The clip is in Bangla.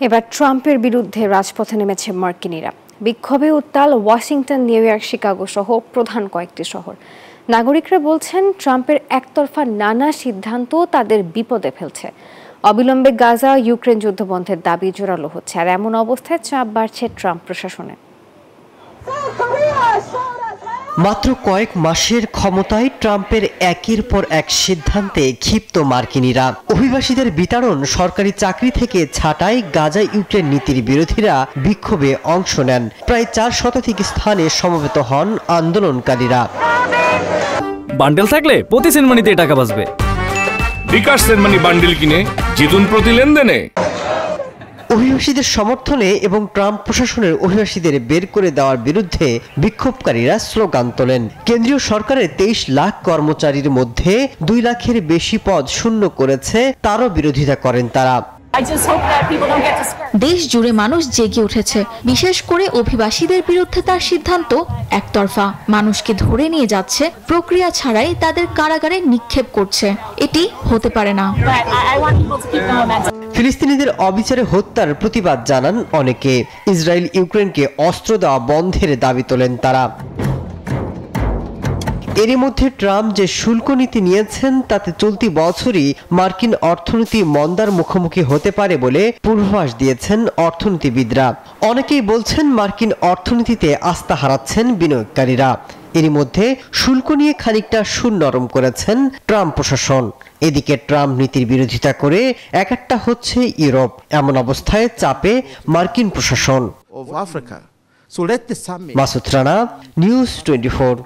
এবার ট্রাম্পের বিরুদ্ধে রাজপথে নেমেছে মার্কিনিরা। বিক্ষোভে উত্তাল ওয়াশিংটন, নিউ ইয়র্ক, শিকাগো সহ প্রধান কয়েকটি শহর। নাগরিকরা বলছেন ট্রাম্পের একতরফা নানা সিদ্ধান্ত তাদের বিপদে ফেলছে। অবিলম্বে গাজা ইউক্রেন যুদ্ধ বন্ধের দাবি জোরালো হচ্ছে, আর এমন অবস্থায় চাপ বাড়ছে ট্রাম্প প্রশাসনে। মাত্র কয়েক মাসের ক্ষমতায় ট্রাম্পের একের পর এক সিদ্ধান্তে ক্ষিপ্ত মার্কিনিরা। অভিবাসীদের বিতাড়ন, সরকারি চাকরি থেকে ছাঁটাই, গাজা ইউক্রেন নীতির বিরোধীরা বিক্ষোভে অংশ নেন। প্রায় 4 শতাধিক স্থানে সমবেত হন আন্দোলনকারীরা। বান্ডেল থাকলে প্রতি সেনমানিতে টাকা বাঁচবে। বিকাশ সেনমানি বান্ডেল কিনে জিতুন প্রতি লেনদেনে। অভিবাসীদের সমর্থনে এবং ট্রাম্প প্রশাসনের অভিবাসীদের বের করে দেওয়ার বিরুদ্ধে বিক্ষোভকারীরা স্লোগান তোলেন। কেন্দ্রীয় সরকারের 23 লাখ কর্মচারীর মধ্যে 2 লাখের বেশি পদ শূন্য করেছে, তারও বিরোধিতা করেন তারা। দেশ জুড়ে মানুষ জেগে উঠেছে, বিশেষ করে অভিবাসীদের বিরুদ্ধে তার সিদ্ধান্ত একতরফা। মানুষকে ধরে নিয়ে যাচ্ছে, প্রক্রিয়া ছাড়াই তাদের কারাগারে নিক্ষেপ করছে। এটি হতে পারে না। ফিলিস্তিনিদের অবিচারে হত্যার প্রতিবাদ জানান অনেকে। ইসরায়েল ইউক্রেনকে অস্ত্র দেওয়া বন্ধের দাবি তোলেন তারা। এরই মধ্যে ট্রাম্প যে শুল্ক নীতি নিয়েছেন তাতে চলতি বছরই মার্কিন অর্থনীতি মন্দার মুখোমুখি হতে পারে বলে পূর্বাভাস দিয়েছেন অর্থনীতিবিদরা। অনেকেই বলছেন মার্কিন অর্থনীতিতে আস্থা হারাচ্ছেন বিনিয়োগকারীরা। এরই মধ্যে শুল্ক নিয়ে খানিকটা সুর নরম করেছেন ট্রাম্প প্রশাসন। এদিকে ট্রাম্প নীতির বিরোধিতা করে একাট্টা হচ্ছে ইউরোপ। এমন অবস্থায় চাপে মার্কিন প্রশাসন। of Africa. So let the summit Masud Rana, news 24।